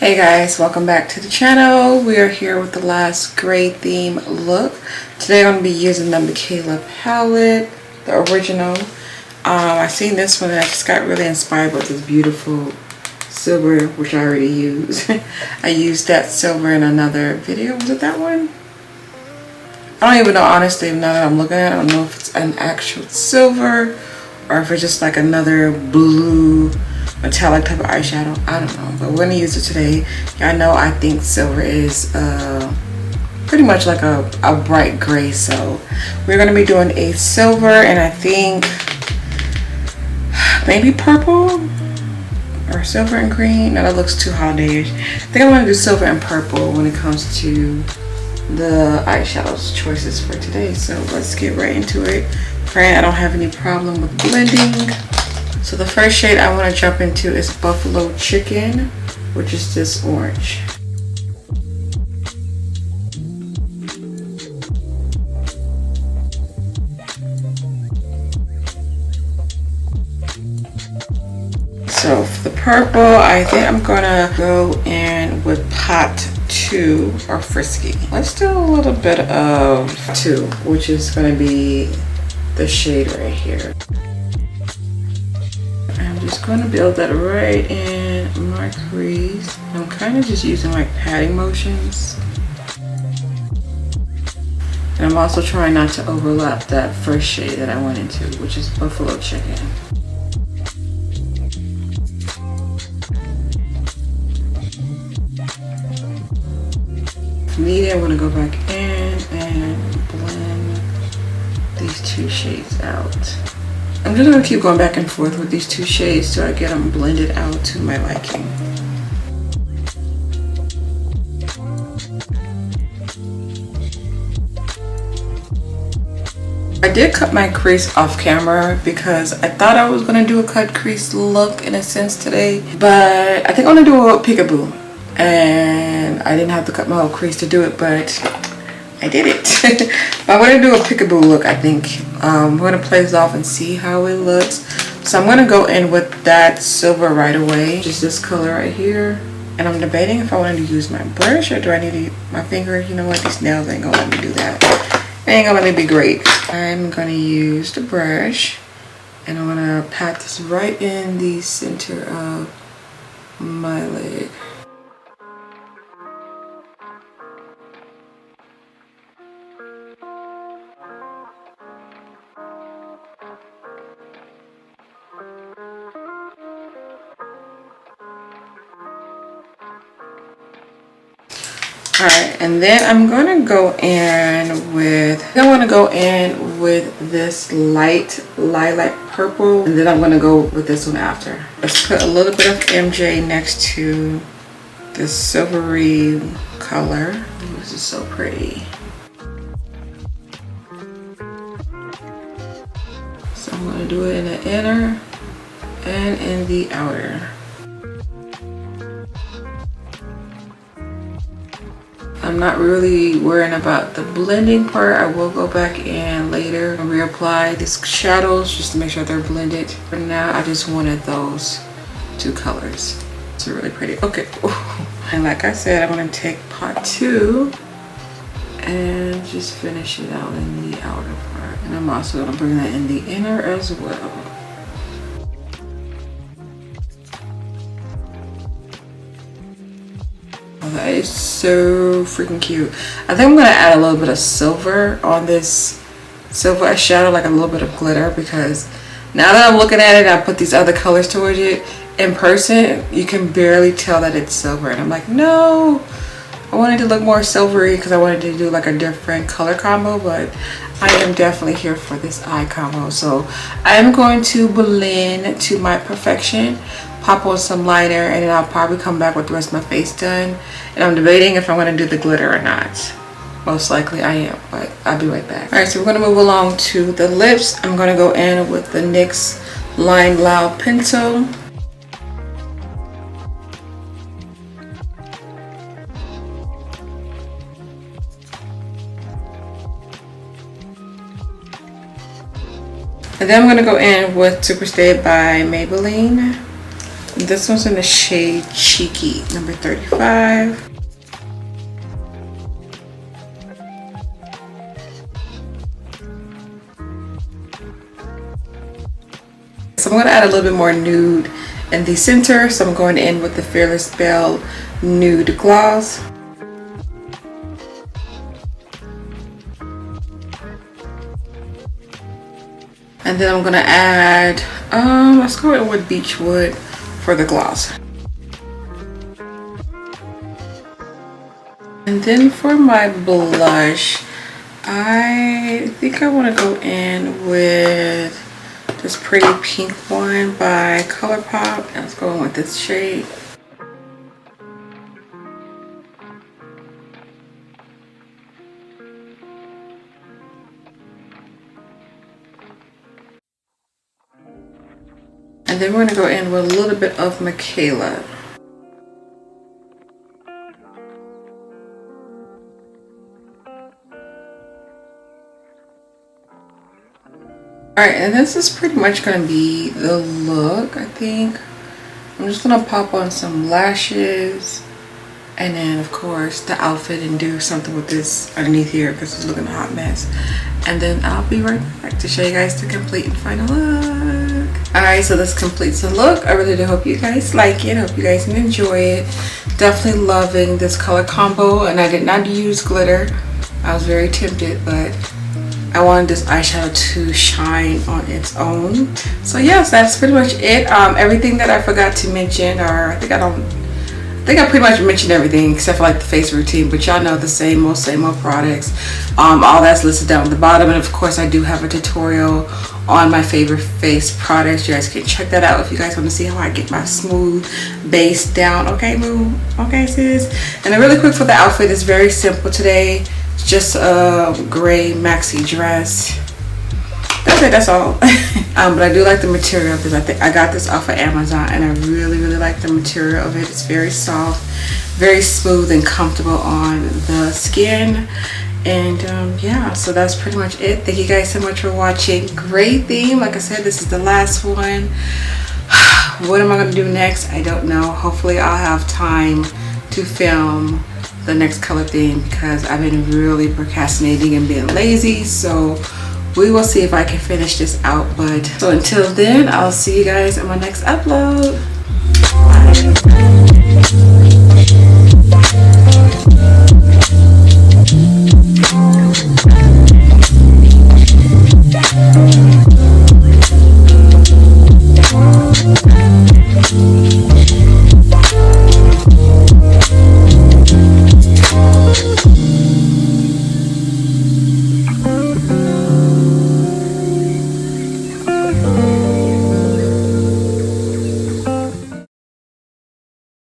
Hey guys, welcome back to the channel. We are here with the last gray theme look. Today I'm going to be using the MIKAYLA palette, the original. I seen this one and I just got really inspired with this beautiful silver, which I already used. I used that silver in another video. Was it that one? I don't even know, honestly, now that I'm looking at it. I don't know if it's an actual silver or if it's just like another blue metallic type of eyeshadow. I don't know, but we're gonna use it today. Y'all know I think silver is pretty much like a bright gray, so we're gonna be doing a silver and I think maybe purple or silver and green. No, that looks too holiday-ish. I think I want to do silver and purple when it comes to the eyeshadows choices for today. So let's get right into it. Praying I don't have any problem with blending. So the first shade I want to jump into is Buffalo Chicken, which is this orange. So for the purple, I think I'm gonna go in with Pot 2 or Frisky. Let's do a little bit of 2, which is gonna be the shade right here. I'm just gonna build that right in my crease. I'm kind of just using like patting motions. And I'm also trying not to overlap that first shade that I went into, which is Buffalo Chicken. If needed, I'm gonna go back in and blend these two shades out. I'm just gonna keep going back and forth with these two shades till I get them blended out to my liking. I did cut my crease off camera because I thought I was gonna do a cut crease look in a sense today, but I think I'm gonna do a peekaboo, and I didn't have to cut my whole crease to do it, but I did it. But I'm gonna do a peekaboo look, I think. We're gonna play this off and see how it looks. So I'm gonna go in with that silver right away, just this color right here. And I'm debating if I wanted to use my brush or do I need to use my finger. You know what, these nails ain't gonna let me do that. They ain't gonna let me be great. I'm gonna use the brush and I'm gonna pat this right in the center of my leg. Alright, and then I'm gonna go in with this light lilac purple, and then I'm gonna go with this one after. Let's put a little bit of MJ next to this silvery color. Ooh, this is so pretty. So I'm gonna do it in the inner and in the outer. I'm not really worrying about the blending part. I will go back in later and reapply these shadows just to make sure they're blended. For now, I just wanted those two colors. It's really pretty. Okay. And like I said, I'm going to take Pot 2 and just finish it out in the outer part. And I'm also going to bring that in the inner as well. That is so freaking cute. I think I'm gonna add a little bit of silver on this silver eyeshadow, like a little bit of glitter, because now that I'm looking at it, I put these other colors towards it. In person, you can barely tell that it's silver, and I'm like, no, I wanted to look more silvery because I wanted to do like a different color combo, but I am definitely here for this eye combo. So I am going to blend to my perfection, pop on some liner, and then I'll probably come back with the rest of my face done. And I'm debating if I'm going to do the glitter or not. Most likely I am, but I'll be right back. Alright, so we're going to move along to the lips. I'm going to go in with the NYX Line Loud pencil. And then I'm going to go in with Superstay by Maybelline. This one's in the shade Cheeky, number 35. So I'm going to add a little bit more nude in the center. So I'm going in with the Fearless Belle Nude Gloss. And then I'm going to add, let's go in with Beachwood for the gloss. And then for my blush, I think I want to go in with this pretty pink one by ColourPop. Let's go in with this shade. And then we're going to go in with a little bit of MIKAYLA. Alright, and this is pretty much going to be the look, I think. I'm just going to pop on some lashes. And then, of course, the outfit and do something with this underneath here because it's looking a hot mess. And then I'll be right back to show you guys the complete and final look. Alright, so this completes the look. I really do hope you guys like it. Hope you guys can enjoy it. Definitely loving this color combo. And I did not use glitter. I was very tempted, but I wanted this eyeshadow to shine on its own. So yes, that's pretty much it. Everything that I forgot to mention, or I think I pretty much mentioned everything except for like the face routine, but y'all know the same old products. All that's listed down at the bottom, and of course I do have a tutorial on my favorite face products. You guys can check that out if you guys want to see how I get my smooth base down. Okay, boo? Okay, sis? And then really quick for the outfit, it's very simple today. It's just a gray maxi dress. That's it, that's all. But I do like the material because I think I got this off of Amazon and I really like the material of it. It's very soft, very smooth and comfortable on the skin. And yeah, so that's pretty much it. Thank you guys so much for watching. Great theme. Like I said, this is the last one. What am I going to do next? I don't know. Hopefully I'll have time to film the next color theme because I've been really procrastinating and being lazy. So we will see if I can finish this out. But so until then, I'll see you guys in my next upload. Bye.